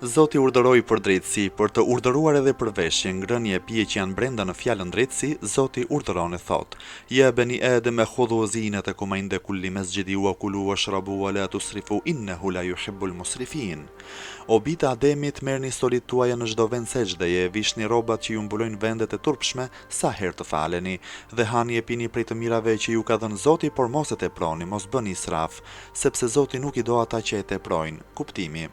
Zoti urdhëroi për drejtësi, për të urdhëruar edhe për veshje, ngrënie e pije që janë brenda në fjalën drejtësi, Zoti urdhëron e thot: Ja bani Adem khudhu zinatakum inda kulli masjidi wa kulu washrabu wa la tusrifu innahu la yuhibbul musrifin. O bita Ademit, merrni stolit tuaja në çdo vend sejdëje, vishni rrobat që ju mbulojnë vendet e turpshme sa herë të faleni, dhe hani e pini prej të mirave që ju ka dhënë Zoti, por mos e teproni, mos bëni israf, sepse Zoti nuk i do ata që e teprojnë. Kuptimi: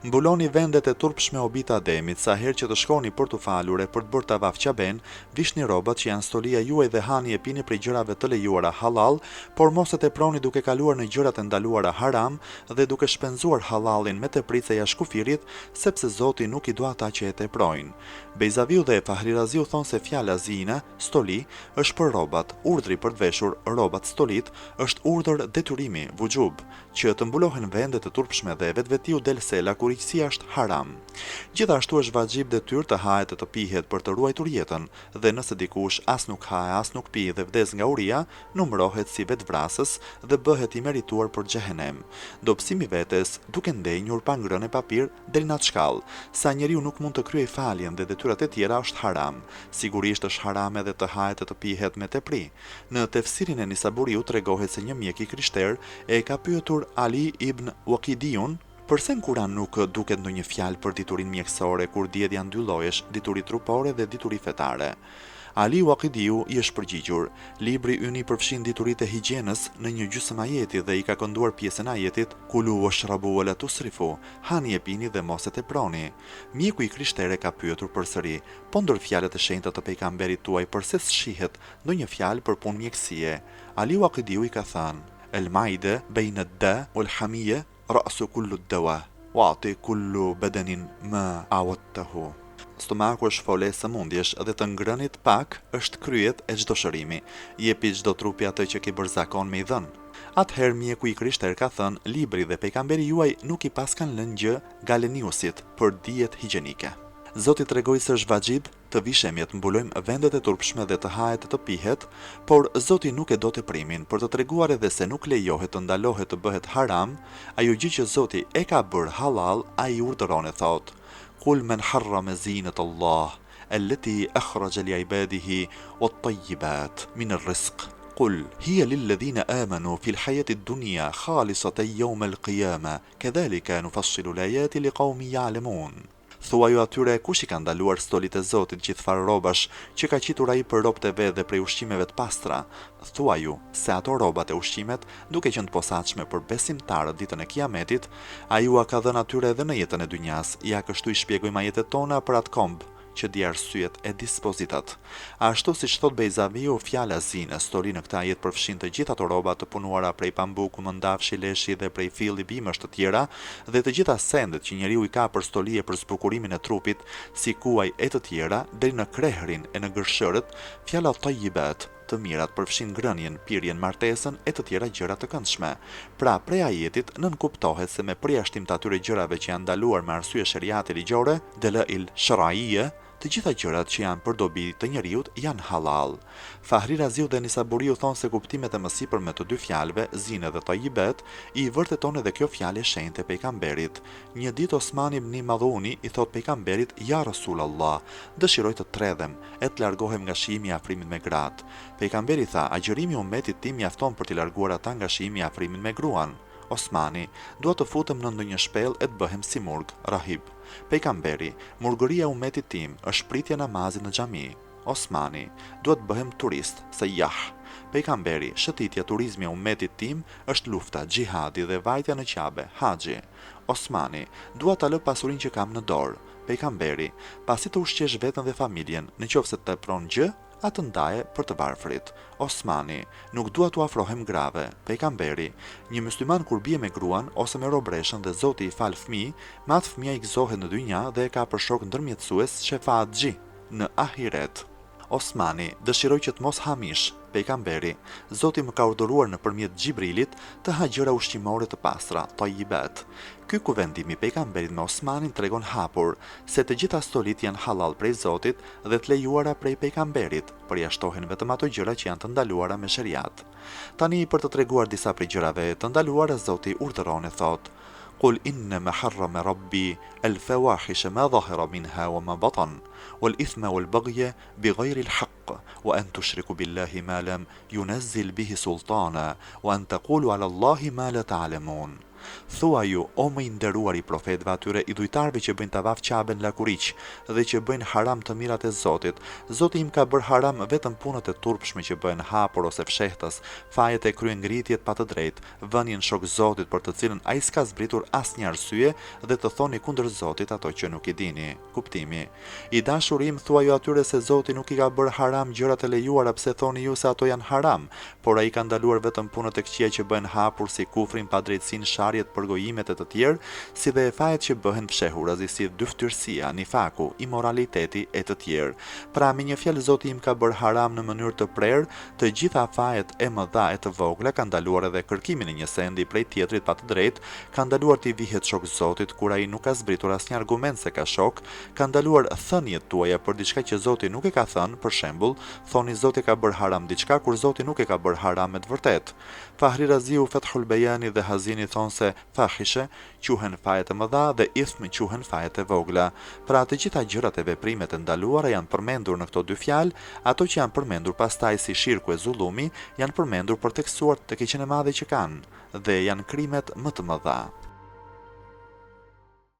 mbuloni vendet e turpshme o bita Ademit, sa herë që të shkoni për të falur e për të bërë tavaf qaben, vishni rrobat që janë stolia juaj dhe hani e pini prej gjërave të lejuara halal, por mos e teproni duke kaluar në gjërat e ndaluara haram dhe duke shpenzuar halalin me tepritë jashtë kufirit, sepse Zoti nuk i do ata që e teprojnë. Bejzaviu dhe Fahriraziu thonë se fjala zina, stoli, është për rrobat, urdhri për të veshur rrobat stolit është urdhër detyrimi, vujub, që të mbulohen vendet e turpshme dhe vetvetiu del se lakurësia është haram. Gjithashtu është vajxhib detyrë të hahet e të pihet për të ruajtur jetën, dhe nëse dikush as nuk ha, as nuk pi dhe vdes nga uria, numërohet si vetvrasës dhe bëhet i merituar për xhehenem. Dobësimi vetes, duke ndenjur pa ngrënë papir deri në atë shkallë, sa njeriu nuk mund të kryej faljen dhe detyrat e tjera është haram. Sigurisht është haram edhe të hahet e të pihet me tepri. Në tefsirin e Nisaburiu tregohet se një mjek i krishter e ka pyetur Ali ibn Waqidiun përse në Kur'an nuk duket ndonjë fjalë për diturinë mjekësore, kur dihet janë dy llojesh, dituri trupore dhe dituri fetare. Ali Waqidiu i është përgjigjur: libri ynë i përfshin dituritë e higjienës në një gjysmë ajeti dhe i ka kënduar pjesën e ajetit kulu washrabu wa la tusrifu, hani e pini dhe mos e teproni. Mjeku i krishterë ka pyetur përsëri: po ndër fjalët e shenjta të pejgamberit tuaj përse shihet ndonjë fjalë për punë mjekësie? Ali Waqidiu i ka thënë: el maide bejnë da ul hamije ra'su kullu dawa wa'ti kullu badenin ma awattahu. Stomaku është fole sëmundjesh dhe të ngrënit pak është kryet e çdo shërimi. Jepi çdo trupi atë që ke bërë zakon me i dhënë. Atëherë mjeku i krishter ka thënë: libri dhe pejgamberi juaj nuk i paskan lënë gjë Galeniusit për dijet higjienike. Zoti tregoi se është vajxhib të vishemi të mbulojmë vendet e turpshme dhe të hahet e të pihet, por Zoti nuk e do teprimin, për të treguar edhe se nuk lejohet të ndalohet të bëhet haram, ajo gjë që Zoti e ka bërë halal, ai urdhëron e thotë: Qul men harrama zinat Allah allati akhraja li ibadihi wat-tayyibat min ar-rizq. قل هي للذين آمنوا في الحياة الدنيا خالصة يوم القيامة كذلك نفصل الآيات لقوم يعلمون. Thuaju atyre kush i ka ndaluar stolit e Zotit gjithfar rrobash që ka qitur ai për robët e vet dhe prej ushqimeve të pastra. Thuaju se ato rrobat e ushqimet, duke qenë të posaçme për besimtarët ditën e Kiametit, ai u ka dhënë atyre edhe në jetën e dynjas. Ja kështu i shpjegojmë ajetet tona për atë komb që di arsyet e dispozitat. Ashtu siç thot Bejzaviu, fjala zinë, stoli në këtë ajet përfshin të gjitha ato rroba të punuara prej pambuku, mëndafshi, leshi dhe prej filli bimësh të tjera, dhe të gjitha sendet që njeriu i ka për stoli e për zbukurimin e trupit, si kuaj e të tjera, deri në krehrin e në gërshërët. Fjala tayyibat, të mirat, përfshin ngrënien, pirjen, martesën e të tjera gjëra të këndshme. Pra, prej ajetit nënkuptohet se me përjashtim të atyre gjërave që janë ndaluar me arsye shariati ligjore, dalail shar'iyye, të gjitha gjërat që janë për dobi të njeriut janë halal. Fahriraziu dhe Nisaburiu thonë se kuptimet e mësipërme të dy fjalëve, zine dhe tayyibet, i vërteton edhe kjo fjalë e shenjtë e pejgamberit. Një ditë Osman ibn Madhuni i thot pejgamberit: ja Rasulullah, dëshiroj të tredhem e të largohem nga shijimi i afrimit me gratë. Pejgamberi tha: agjërimi i ummetit tim mjafton për t'i larguar ata nga shijimi i afrimit me gruan. Osmani: dua të futem në ndonjë shpellë e të bëhem si murg, rahib. Pejgamberi: murgëria e ummetit tim është pritja namazit në xhami. Osmani: dua të bëhem turist, sayyah. Pejgamberi: shëtitja turizmi e ummetit tim është lufta, xhihadi dhe vajtja në Qabe, haxhi. Osmani: dua ta lë pasurinë që kam në dorë. Pejgamberi: pasi të ushqesh veten dhe familjen, nëse të tepron gjë, atë ndaje për të varfrit. Osmani: nuk dua t'u afrohem grave. Pejgamberi: një musliman kur bie me gruan ose me robreshën dhe Zoti i fal fëmijë, me atë fëmia i gëzohet në dynja dhe e ka për shok ndërmjetësues shefaatxhi në ahiret. Osmani: dëshiroj që të mos hamish. Pejgamberi: Zoti më ka urdhëruar nëpërmjet Xhibrilit të ha gjëra ushqimore të pastra, tayyibat. Ky kuvendimi i pejgamberit me Osmanin tregon hapur se të gjitha stolit janë halal prej Zotit dhe të lejuara prej pejgamberit, përjashtohen vetëm ato gjëra që janë të ndaluara me shariat. Tani për të treguar disa prej gjërave të ndaluara, Zoti urdhëron e thot: قل إنما حرم ربي الفواحش ما ظهر منها وما بطن والإثم والبغي بغير الحق وأن تشركوا بالله ما لم ينزل به سلطانا وأن تقولوا على الله ما لا تعلمون. Thua ju, o më i nderuar i profetëve atyre i dhujtarëve që bëjnë tavaf Qaben lakuriq dhe që bëjnë haram të mirat e Zotit. Zoti im ka bërë haram vetëm punët e turpshme që bëhen hapur ose fshehtës, fajet e kryengritjet pa të drejtë, vënien shok Zotit për të cilën ai s'ka zbritur asnjë arsye dhe të thoni kundër Zotit ato që nuk i dini. Kuptimi. I dashur im, thua ju atyre se Zoti nuk i ka bërë haram gjërat e lejuara pse thoni ju se ato janë haram, por ai ka ndaluar vetëm punët e këqija që bëhen hapur si kufrin, padrejtësinë, përgojimet e të tjerë, si dhe e fajet që bëhen fshehur, si dyftyrsia, nifaku, imoraliteti e të tjerë. Pra me një fjalë Zoti im ka bërë haram në mënyrë të prerë të gjitha fajet e mëdha e të vogla, ka ndaluar edhe kërkimin e një sendi prej tjetrit pa të drejtë, ka ndaluar t'i vihet shok Zotit kur ai nuk ka zbritur asnjë argument se ka shok, ka ndaluar thënjet tuaja për diçka që Zoti nuk e ka thënë, për shembull, thoni Zoti ka bërë haram diçka kur Zoti nuk e ka bërë haram me të vërtetë. Fahri Raziu, Fethul Bejani dhe Hazini thonë se fahishe quhen fajet e mëdha dhe ithm quhen fajet e vogla. Pra të gjitha gjërat e veprimet e ndaluara janë përmendur në këto dy fjalë, ato që janë përmendur pastaj si shirku e zullumi janë përmendur për tekstuar të keqen e madhe që kanë dhe janë krimet më të mëdha.